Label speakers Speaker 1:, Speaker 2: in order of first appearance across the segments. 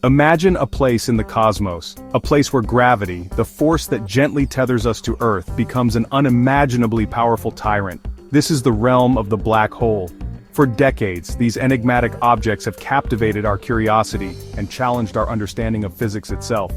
Speaker 1: Imagine a place in the cosmos, a place where gravity, the force that gently tethers us to Earth, becomes an unimaginably powerful tyrant. This is the realm of the black hole. For decades, these enigmatic objects have captivated our curiosity and challenged our understanding of physics itself.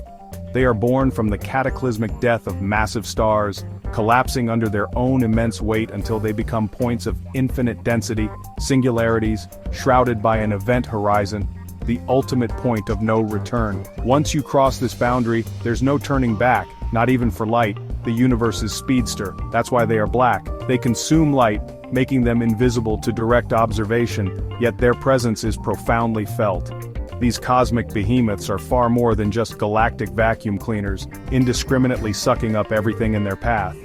Speaker 1: They are born from the cataclysmic death of massive stars, collapsing under their own immense weight until they become points of infinite density, singularities, shrouded by an event horizon, the ultimate point of no return. Once you cross this boundary, there's no turning back, not even for light, the universe's speedster. That's why they are black. They consume light, making them invisible to direct observation, yet their presence is profoundly felt. These cosmic behemoths are far more than just galactic vacuum cleaners, indiscriminately sucking up everything in their path.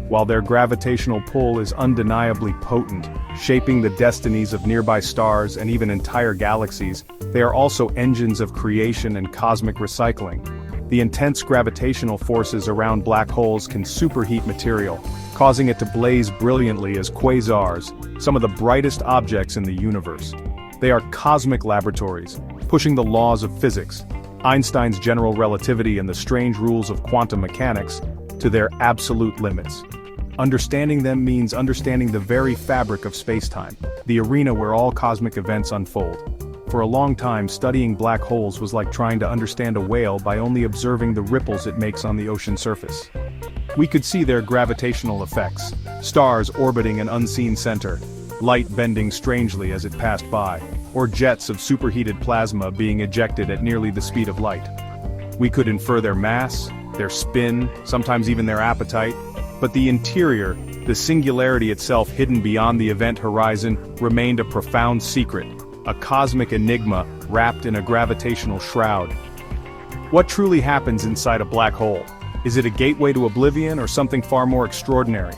Speaker 1: While their gravitational pull is undeniably potent, shaping the destinies of nearby stars and even entire galaxies, they are also engines of creation and cosmic recycling. The intense gravitational forces around black holes can superheat material, causing it to blaze brilliantly as quasars, some of the brightest objects in the universe. They are cosmic laboratories, pushing the laws of physics, Einstein's general relativity and the strange rules of quantum mechanics, to their absolute limits. Understanding them means understanding the very fabric of spacetime, the arena where all cosmic events unfold. For a long time, studying black holes was like trying to understand a whale by only observing the ripples it makes on the ocean surface. We could see their gravitational effects, stars orbiting an unseen center, light bending strangely as it passed by, or jets of superheated plasma being ejected at nearly the speed of light. We could infer their mass, their spin, sometimes even their appetite, but the interior, the singularity itself hidden beyond the event horizon, remained a profound secret, a cosmic enigma wrapped in a gravitational shroud. What truly happens inside a black hole? Is it a gateway to oblivion or something far more extraordinary?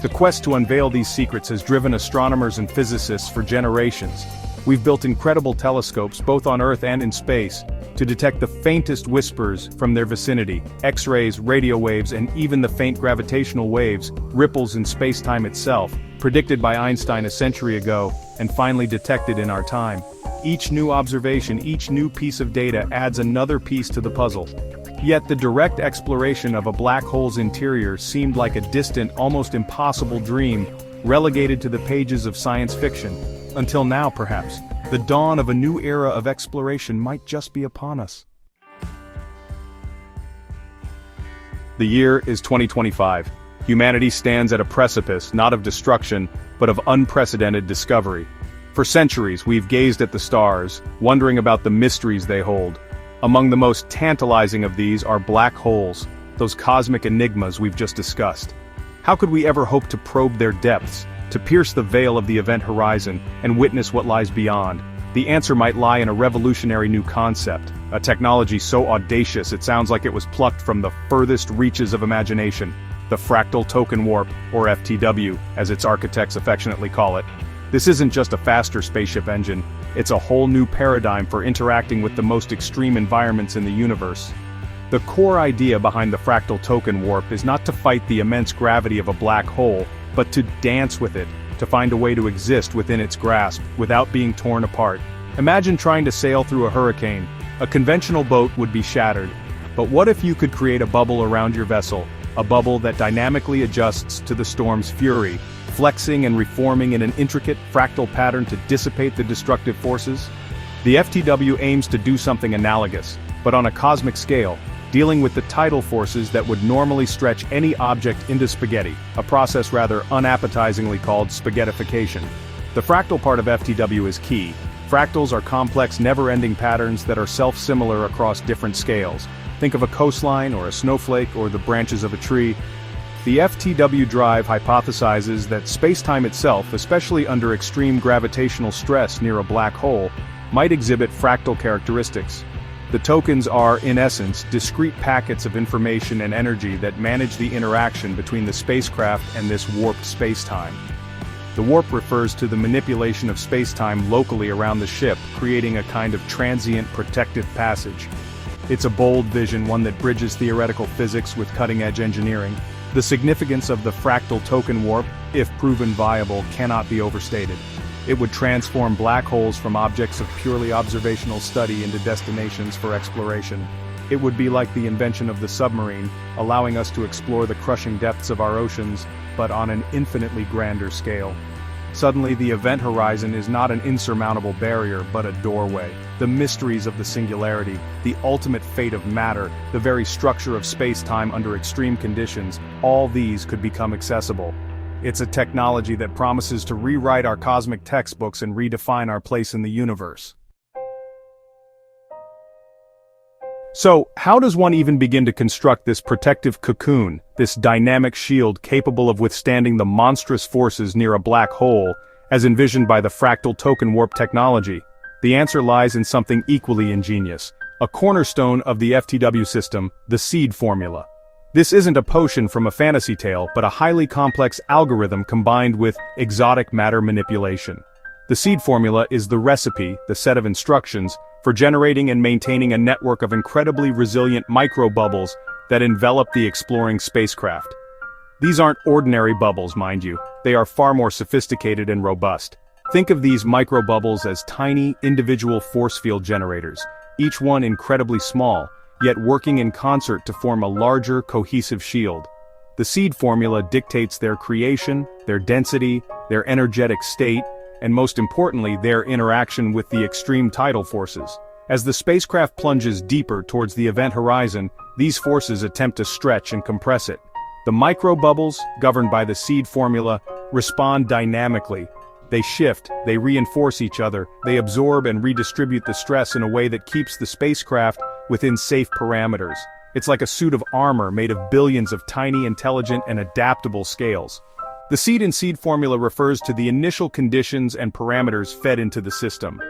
Speaker 1: The quest to unveil these secrets has driven astronomers and physicists for generations. We've built incredible telescopes, both on Earth and in space, to detect the faintest whispers from their vicinity, X-rays, radio waves, and even the faint gravitational waves, ripples in space-time itself, predicted by Einstein a century ago, and finally detected in our time. Each new observation, each new piece of data adds another piece to the puzzle. Yet the direct exploration of a black hole's interior seemed like a distant, almost impossible dream, relegated to the pages of science fiction. Until now, perhaps, the dawn of a new era of exploration might just be upon us. The year is 2025. Humanity stands at a precipice, not of destruction, but of unprecedented discovery. For centuries, we've gazed at the stars, wondering about the mysteries they hold. Among the most tantalizing of these are black holes, those cosmic enigmas we've just discussed. How could we ever hope to probe their depths, to pierce the veil of the event horizon, and witness what lies beyond? The answer might lie in a revolutionary new concept, a technology so audacious it sounds like it was plucked from the furthest reaches of imagination, the fractal token warp, or FTW, as its architects affectionately call it. This isn't just a faster spaceship engine, it's a whole new paradigm for interacting with the most extreme environments in the universe. The core idea behind the fractal token warp is not to fight the immense gravity of a black hole, but to dance with it, to find a way to exist within its grasp, without being torn apart. Imagine trying to sail through a hurricane. A conventional boat would be shattered. But what if you could create a bubble around your vessel, a bubble that dynamically adjusts to the storm's fury, flexing and reforming in an intricate fractal pattern to dissipate the destructive forces? The FTW aims to do something analogous, but on a cosmic scale, dealing with the tidal forces that would normally stretch any object into spaghetti, a process rather unappetizingly called spaghettification. The fractal part of FTW is key. Fractals are complex, never-ending patterns that are self-similar across different scales. Think of a coastline or a snowflake or the branches of a tree. The FTW drive hypothesizes that spacetime itself, especially under extreme gravitational stress near a black hole, might exhibit fractal characteristics. The tokens are, in essence, discrete packets of information and energy that manage the interaction between the spacecraft and this warped spacetime. The warp refers to the manipulation of spacetime locally around the ship, creating a kind of transient protective passage. It's a bold vision, one that bridges theoretical physics with cutting-edge engineering. The significance of the fractal token warp, if proven viable, cannot be overstated. It would transform black holes from objects of purely observational study into destinations for exploration. It would be like the invention of the submarine, allowing us to explore the crushing depths of our oceans, but on an infinitely grander scale. Suddenly, the event horizon is not an insurmountable barrier, but a doorway. The mysteries of the singularity, the ultimate fate of matter, the very structure of space-time under extreme conditions, all these could become accessible. It's a technology that promises to rewrite our cosmic textbooks and redefine our place in the universe. So, how does one even begin to construct this protective cocoon, this dynamic shield capable of withstanding the monstrous forces near a black hole, as envisioned by the fractal token warp technology? The answer lies in something equally ingenious, a cornerstone of the FTW system, the seed formula. This isn't a potion from a fantasy tale, but a highly complex algorithm combined with exotic matter manipulation. The seed formula is the recipe, the set of instructions, for generating and maintaining a network of incredibly resilient microbubbles that envelop the exploring spacecraft. These aren't ordinary bubbles, mind you. They are far more sophisticated and robust. Think of these microbubbles as tiny, individual force field generators, each one incredibly small, yet working in concert to form a larger, cohesive shield. The seed formula dictates their creation, their density, their energetic state, and most importantly, their interaction with the extreme tidal forces. As the spacecraft plunges deeper towards the event horizon, these forces attempt to stretch and compress it. The microbubbles, governed by the seed formula, respond dynamically. They shift, they reinforce each other, they absorb and redistribute the stress in a way that keeps the spacecraft within safe parameters. It's like a suit of armor made of billions of tiny, intelligent, and adaptable scales. The seed in seed formula refers to the initial conditions and parameters fed into the system.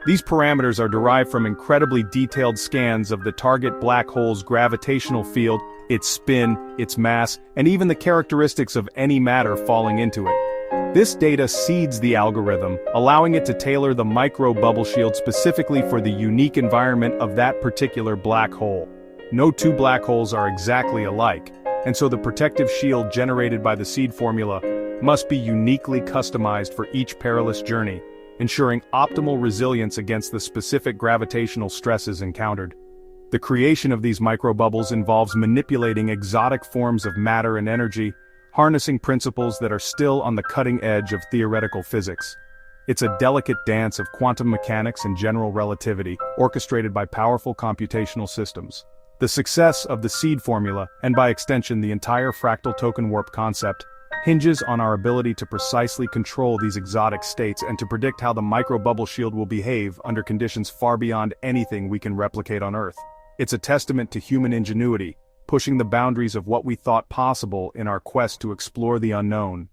Speaker 1: These parameters are derived from incredibly detailed scans of the target black hole's gravitational field, its spin, its mass, and even the characteristics of any matter falling into it. This data seeds the algorithm, allowing it to tailor the micro-bubble shield specifically for the unique environment of that particular black hole. No two black holes are exactly alike, and so the protective shield generated by the seed formula must be uniquely customized for each perilous journey, ensuring optimal resilience against the specific gravitational stresses encountered. The creation of these microbubbles involves manipulating exotic forms of matter and energy, harnessing principles that are still on the cutting edge of theoretical physics. It's a delicate dance of quantum mechanics and general relativity, orchestrated by powerful computational systems. The success of the seed formula, and by extension the entire fractal token warp concept, hinges on our ability to precisely control these exotic states and to predict how the microbubble shield will behave under conditions far beyond anything we can replicate on Earth. It's a testament to human ingenuity, pushing the boundaries of what we thought possible in our quest to explore the unknown.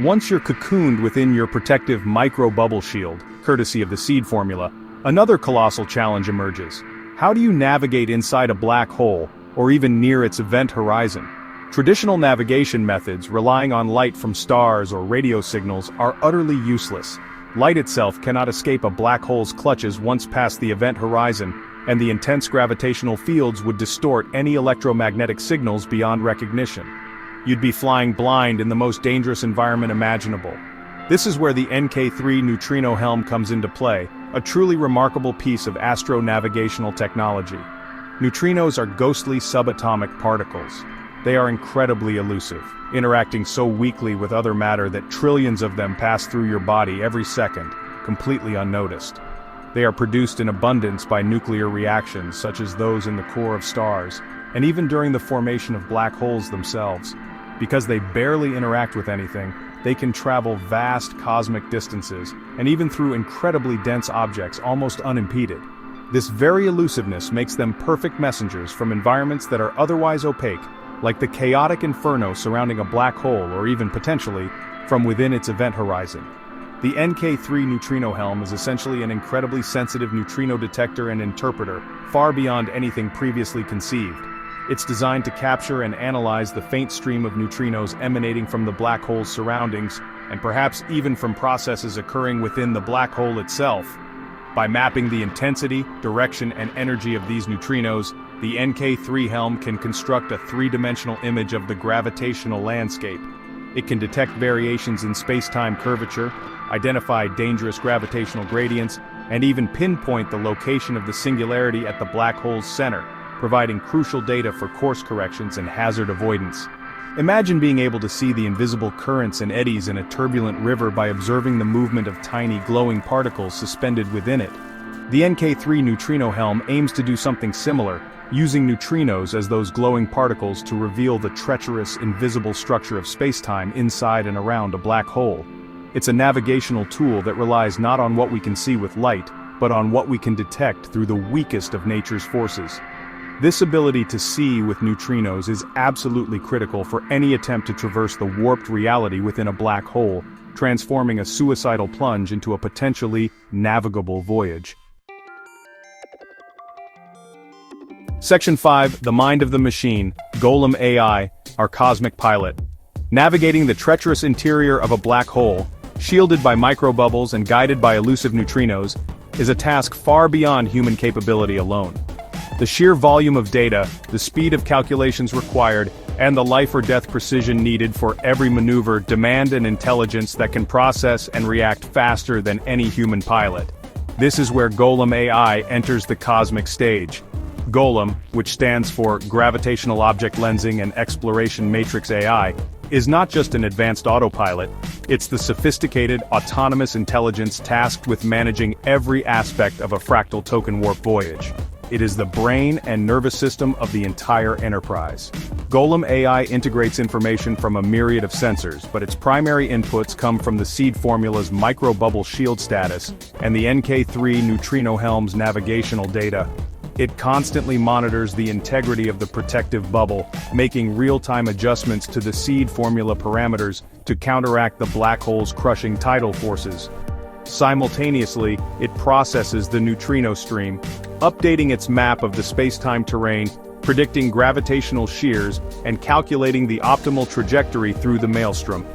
Speaker 1: Once you're cocooned within your protective microbubble shield, courtesy of the seed formula, another colossal challenge emerges. How do you navigate inside a black hole, or even near its event horizon? Traditional navigation methods, relying on light from stars or radio signals, are utterly useless. Light itself cannot escape a black hole's clutches once past the event horizon, and the intense gravitational fields would distort any electromagnetic signals beyond recognition. You'd be flying blind in the most dangerous environment imaginable. This is where the NK3 neutrino helm comes into play, a truly remarkable piece of astro-navigational technology. Neutrinos are ghostly subatomic particles. They are incredibly elusive, interacting so weakly with other matter that trillions of them pass through your body every second, completely unnoticed. They are produced in abundance by nuclear reactions such as those in the core of stars, and even during the formation of black holes themselves. Because they barely interact with anything, they can travel vast cosmic distances, and even through incredibly dense objects almost unimpeded. This very elusiveness makes them perfect messengers from environments that are otherwise opaque, like the chaotic inferno surrounding a black hole or even potentially, from within its event horizon. The NK3 neutrino helm is essentially an incredibly sensitive neutrino detector and interpreter, far beyond anything previously conceived. It's designed to capture and analyze the faint stream of neutrinos emanating from the black hole's surroundings, and perhaps even from processes occurring within the black hole itself. By mapping the intensity, direction, and energy of these neutrinos, the NK3 helm can construct a three-dimensional image of the gravitational landscape. It can detect variations in space-time curvature, identify dangerous gravitational gradients, and even pinpoint the location of the singularity at the black hole's center, providing crucial data for course corrections and hazard avoidance. Imagine being able to see the invisible currents and eddies in a turbulent river by observing the movement of tiny glowing particles suspended within it. The NK3 neutrino helm aims to do something similar, using neutrinos as those glowing particles to reveal the treacherous, invisible structure of spacetime inside and around a black hole. It's a navigational tool that relies not on what we can see with light, but on what we can detect through the weakest of nature's forces. This ability to see with neutrinos is absolutely critical for any attempt to traverse the warped reality within a black hole, transforming a suicidal plunge into a potentially navigable voyage. Section 5, The Mind of the Machine, Golem AI, our cosmic pilot. Navigating the treacherous interior of a black hole, shielded by microbubbles and guided by elusive neutrinos, is a task far beyond human capability alone. The sheer volume of data, the speed of calculations required, and the life-or-death precision needed for every maneuver demand an intelligence that can process and react faster than any human pilot. This is where Golem AI enters the cosmic stage. Golem, which stands for Gravitational Object Lensing and Exploration Matrix AI, is not just an advanced autopilot, it's the sophisticated, autonomous intelligence tasked with managing every aspect of a fractal token warp voyage. It is the brain and nervous system of the entire enterprise. Golem AI integrates information from a myriad of sensors, but its primary inputs come from the seed formula's microbubble shield status and the NK3 neutrino helm's navigational data. It constantly monitors the integrity of the protective bubble, making real-time adjustments to the seed formula parameters to counteract the black hole's crushing tidal forces. Simultaneously, it processes the neutrino stream, updating its map of the space-time terrain, predicting gravitational shears, and calculating the optimal trajectory through the maelstrom.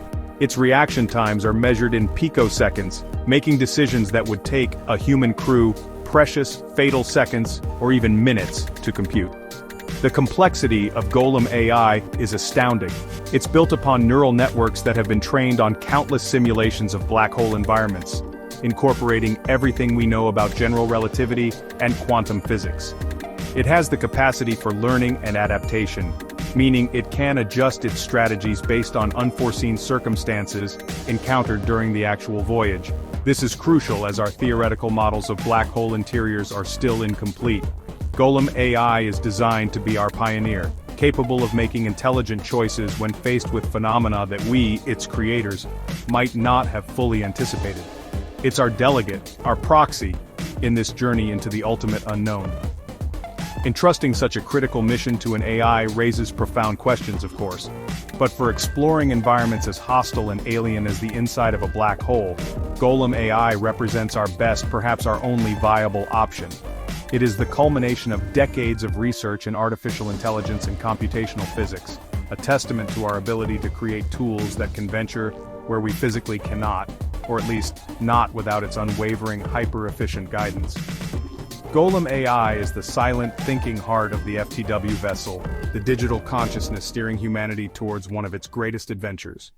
Speaker 1: Its reaction times are measured in picoseconds, making decisions that would take a human crew precious, fatal seconds, or even minutes to compute. The complexity of Golem AI is astounding. It's built upon neural networks that have been trained on countless simulations of black hole environments, incorporating everything we know about general relativity and quantum physics. It has the capacity for learning and adaptation, meaning it can adjust its strategies based on unforeseen circumstances encountered during the actual voyage. This is crucial as our theoretical models of black hole interiors are still incomplete. Golem AI is designed to be our pioneer, capable of making intelligent choices when faced with phenomena that we, its creators, might not have fully anticipated. It's our delegate, our proxy, in this journey into the ultimate unknown. Entrusting such a critical mission to an AI raises profound questions, of course. But for exploring environments as hostile and alien as the inside of a black hole, Golem AI represents our best, perhaps our only viable option. It is the culmination of decades of research in artificial intelligence and computational physics, a testament to our ability to create tools that can venture where we physically cannot, or at least not without its unwavering, hyper-efficient guidance. Golem AI is the silent, thinking heart of the FTW vessel, the digital consciousness steering humanity towards one of its greatest adventures.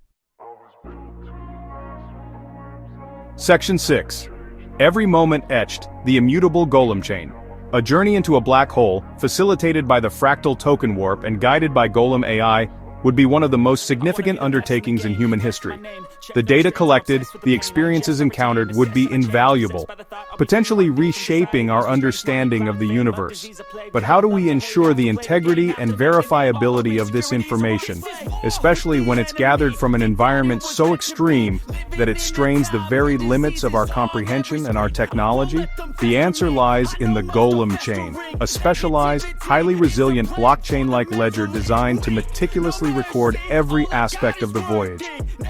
Speaker 1: Section 6. Every Moment Etched, the Immutable Golem Chain. A journey into a black hole, facilitated by the fractal token warp and guided by Golem AI, would be one of the most significant undertakings in human history. The data collected, the experiences encountered would be invaluable, potentially reshaping our understanding of the universe. But how do we ensure the integrity and verifiability of this information, especially when it's gathered from an environment so extreme that it strains the very limits of our comprehension and our technology? The answer lies in the Golem chain, a specialized, highly resilient blockchain-like ledger designed to meticulously record every aspect of the voyage.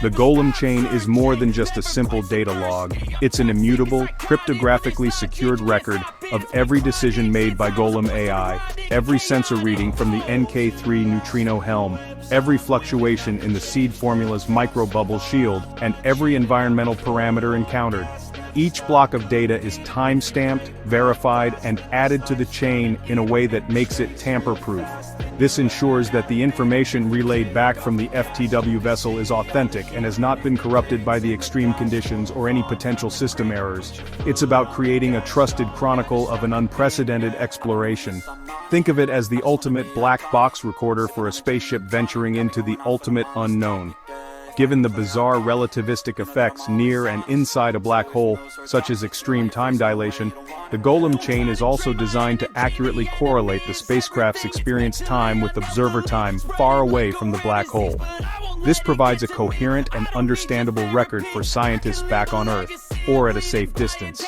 Speaker 1: The Golem chain is more than just a simple data log. It's an immutable, cryptographically secured record of every decision made by Golem AI, every sensor reading from the NK3 neutrino helm, every fluctuation in the seed formula's microbubble shield, and every environmental parameter encountered. Each block of data is time-stamped, verified, and added to the chain in a way that makes it tamper-proof. This ensures that the information relayed back from the FTW vessel is authentic and has not been corrupted by the extreme conditions or any potential system errors. It's about creating a trusted chronicle of an unprecedented exploration. Think of it as the ultimate black box recorder for a spaceship venturing into the ultimate unknown. Given the bizarre relativistic effects near and inside a black hole, such as extreme time dilation, the Golem chain is also designed to accurately correlate the spacecraft's experienced time with observer time far away from the black hole. This provides a coherent and understandable record for scientists back on Earth, or at a safe distance.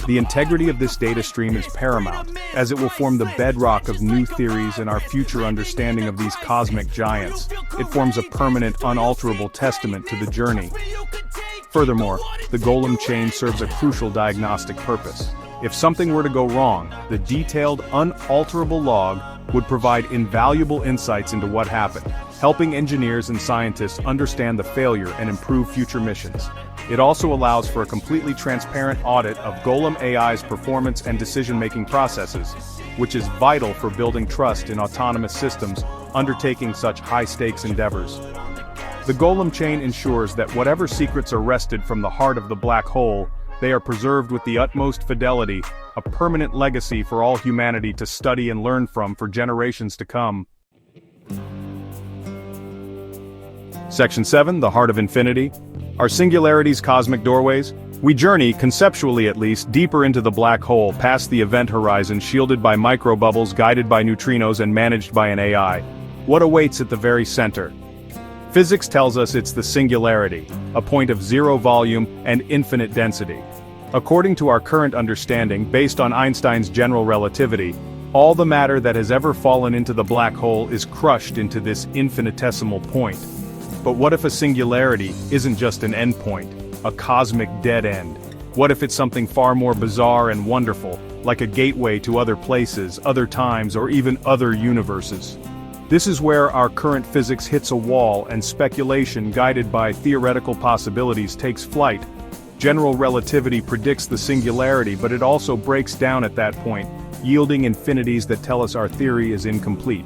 Speaker 1: The integrity of this data stream is paramount, as it will form the bedrock of new theories and our future understanding of these cosmic giants. It forms a permanent, unalterable testament to the journey. Furthermore, the Golem chain serves a crucial diagnostic purpose. If something were to go wrong, the detailed, unalterable log would provide invaluable insights into what happened, helping engineers and scientists understand the failure and improve future missions. It also allows for a completely transparent audit of Golem AI's performance and decision-making processes, which is vital for building trust in autonomous systems undertaking such high-stakes endeavors. The Golem chain ensures that whatever secrets are wrested from the heart of the black hole, they are preserved with the utmost fidelity, a permanent legacy for all humanity to study and learn from for generations to come. Section 7, the Heart of Infinity. Are singularities cosmic doorways? We journey, conceptually at least, deeper into the black hole, past the event horizon shielded by microbubbles, guided by neutrinos and managed by an AI. What awaits at the very center? Physics tells us it's the singularity, a point of zero volume and infinite density. According to our current understanding, based on Einstein's general relativity, all the matter that has ever fallen into the black hole is crushed into this infinitesimal point. But what if a singularity isn't just an endpoint, a cosmic dead end? What if it's something far more bizarre and wonderful, like a gateway to other places, other times, or even other universes? This is where our current physics hits a wall and speculation guided by theoretical possibilities takes flight. General relativity predicts the singularity, but it also breaks down at that point, yielding infinities that tell us our theory is incomplete.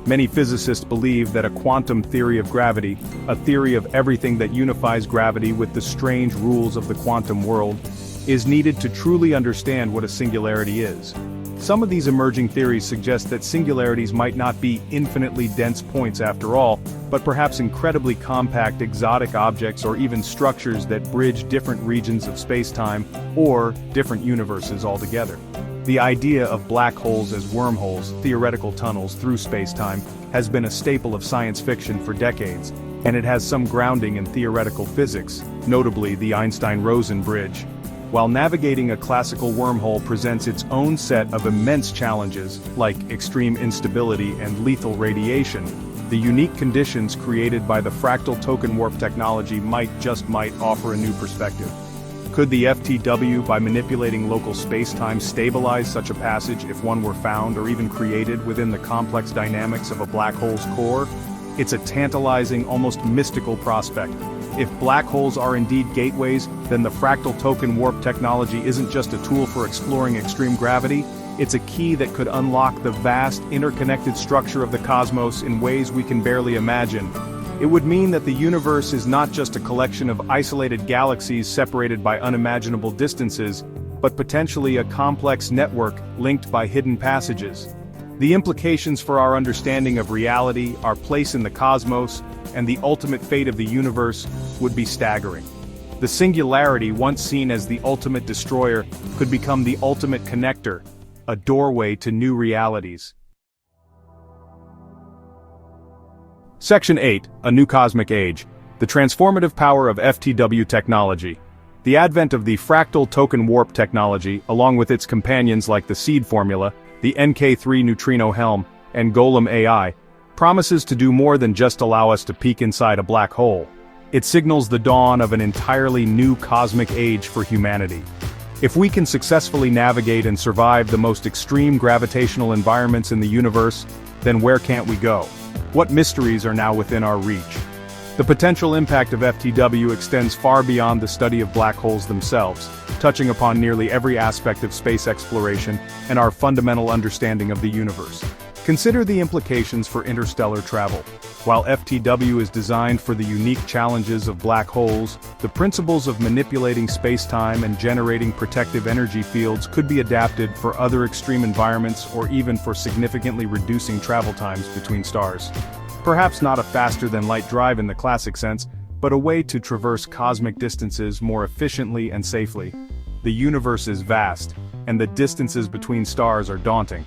Speaker 1: Many physicists believe that a quantum theory of gravity, a theory of everything that unifies gravity with the strange rules of the quantum world, is needed to truly understand what a singularity is. Some of these emerging theories suggest that singularities might not be infinitely dense points after all, but perhaps incredibly compact exotic objects or even structures that bridge different regions of space-time, or different universes altogether. The idea of black holes as wormholes, theoretical tunnels through space-time, has been a staple of science fiction for decades, and it has some grounding in theoretical physics, notably the Einstein-Rosen bridge. While navigating a classical wormhole presents its own set of immense challenges, like extreme instability and lethal radiation, the unique conditions created by the fractal token warp technology might offer a new perspective. Could the FTW, by manipulating local space-time, stabilize such a passage if one were found or even created within the complex dynamics of a black hole's core? It's a tantalizing, almost mystical prospect. If black holes are indeed gateways, then the fractal token warp technology isn't just a tool for exploring extreme gravity, it's a key that could unlock the vast, interconnected structure of the cosmos in ways we can barely imagine. It would mean that the universe is not just a collection of isolated galaxies separated by unimaginable distances, but potentially a complex network linked by hidden passages. The implications for our understanding of reality, our place in the cosmos, and the ultimate fate of the universe would be staggering. The singularity, once seen as the ultimate destroyer, could become the ultimate connector, a doorway to new realities. Section 8, A New Cosmic Age. The transformative power of FTW technology. The advent of the fractal token warp technology, along with its companions like the seed formula, the NK3 neutrino helm, and Golem AI, promises to do more than just allow us to peek inside a black hole. It signals the dawn of an entirely new cosmic age for humanity. If we can successfully navigate and survive the most extreme gravitational environments in the universe, then where can't we go? What mysteries are now within our reach? The potential impact of FTW extends far beyond the study of black holes themselves, touching upon nearly every aspect of space exploration and our fundamental understanding of the universe. Consider the implications for interstellar travel. While FTW is designed for the unique challenges of black holes, the principles of manipulating space-time and generating protective energy fields could be adapted for other extreme environments or even for significantly reducing travel times between stars. Perhaps not a faster-than-light drive in the classic sense, but a way to traverse cosmic distances more efficiently and safely. The universe is vast, and the distances between stars are daunting.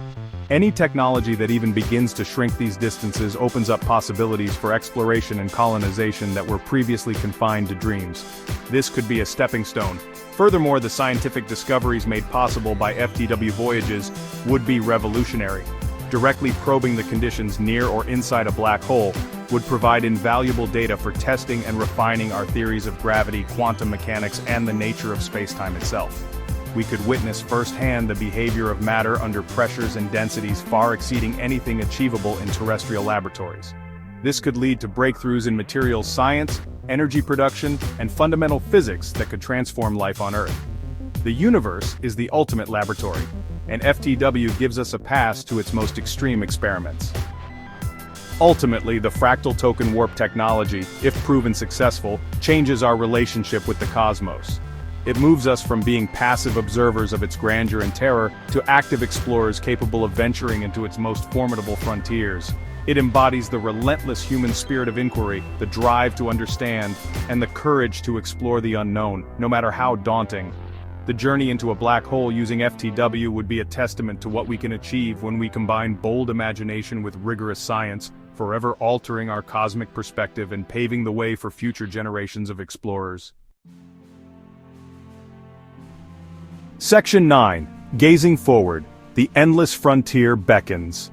Speaker 1: Any technology that even begins to shrink these distances opens up possibilities for exploration and colonization that were previously confined to dreams. This could be a stepping stone. Furthermore, the scientific discoveries made possible by FTW voyages would be revolutionary. Directly probing the conditions near or inside a black hole would provide invaluable data for testing and refining our theories of gravity, quantum mechanics, and the nature of space-time itself. We could witness firsthand the behavior of matter under pressures and densities far exceeding anything achievable in terrestrial laboratories. This could lead to breakthroughs in materials science, energy production, and fundamental physics that could transform life on Earth. The universe is the ultimate laboratory, and FTW gives us a pass to its most extreme experiments. Ultimately, the fractal token warp technology, if proven successful, changes our relationship with the cosmos. It moves us from being passive observers of its grandeur and terror to active explorers capable of venturing into its most formidable frontiers. It embodies the relentless human spirit of inquiry, the drive to understand, and the courage to explore the unknown, no matter how daunting. The journey into a black hole using FTW would be a testament to what we can achieve when we combine bold imagination with rigorous science, forever altering our cosmic perspective and paving the way for future generations of explorers. Section 9. Gazing Forward, the Endless Frontier Beckons.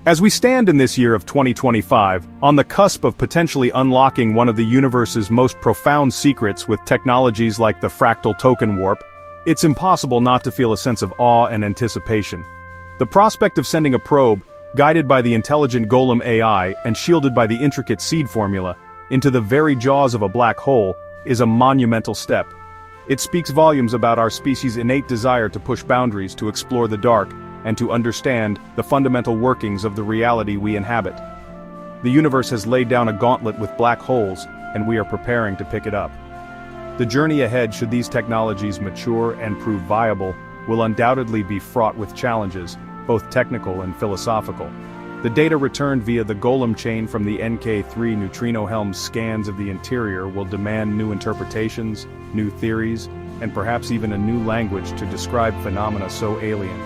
Speaker 1: As we stand in this year of 2025, on the cusp of potentially unlocking one of the universe's most profound secrets with technologies like the fractal token warp, it's impossible not to feel a sense of awe and anticipation. The prospect of sending a probe, guided by the intelligent Golem AI and shielded by the intricate seed formula, into the very jaws of a black hole, is a monumental step. It speaks volumes about our species' innate desire to push boundaries, to explore the dark, and to understand the fundamental workings of the reality we inhabit. The universe has laid down a gauntlet with black holes, and we are preparing to pick it up. The journey ahead, should these technologies mature and prove viable, will undoubtedly be fraught with challenges, both technical and philosophical. The data returned via the Golem chain from the NK3 neutrino helm scans of the interior will demand new interpretations, new theories, and perhaps even a new language to describe phenomena so alien.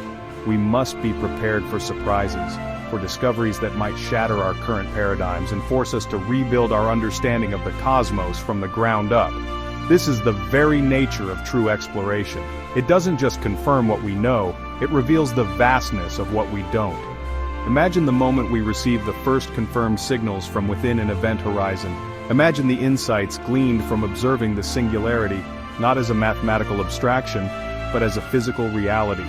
Speaker 1: We must be prepared for surprises, for discoveries that might shatter our current paradigms and force us to rebuild our understanding of the cosmos from the ground up. This is the very nature of true exploration. It doesn't just confirm what we know, it reveals the vastness of what we don't. Imagine the moment we receive the first confirmed signals from within an event horizon. Imagine the insights gleaned from observing the singularity, not as a mathematical abstraction, but as a physical reality.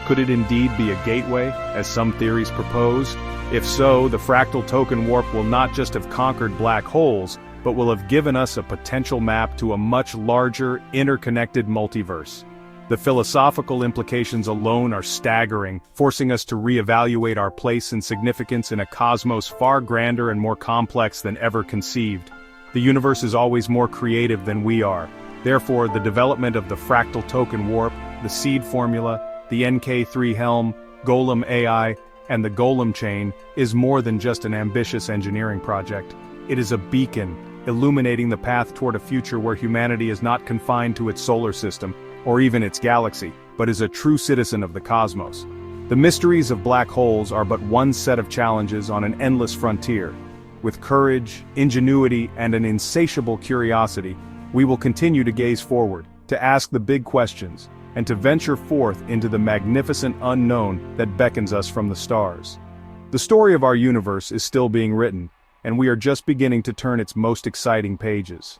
Speaker 1: Could it indeed be a gateway, as some theories propose? If so, the fractal token warp will not just have conquered black holes, but will have given us a potential map to a much larger, interconnected multiverse. The philosophical implications alone are staggering, forcing us to reevaluate our place and significance in a cosmos far grander and more complex than ever conceived. The universe is always more creative than we are. Therefore, the development of the fractal token warp, the seed formula, the NK3 helm, Golem AI, and the Golem chain is more than just an ambitious engineering project. It is a beacon, illuminating the path toward a future where humanity is not confined to its solar system, or even its galaxy, but is a true citizen of the cosmos. The mysteries of black holes are but one set of challenges on an endless frontier. With courage, ingenuity, and an insatiable curiosity, we will continue to gaze forward, to ask the big questions, and to venture forth into the magnificent unknown that beckons us from the stars. The story of our universe is still being written, and we are just beginning to turn its most exciting pages.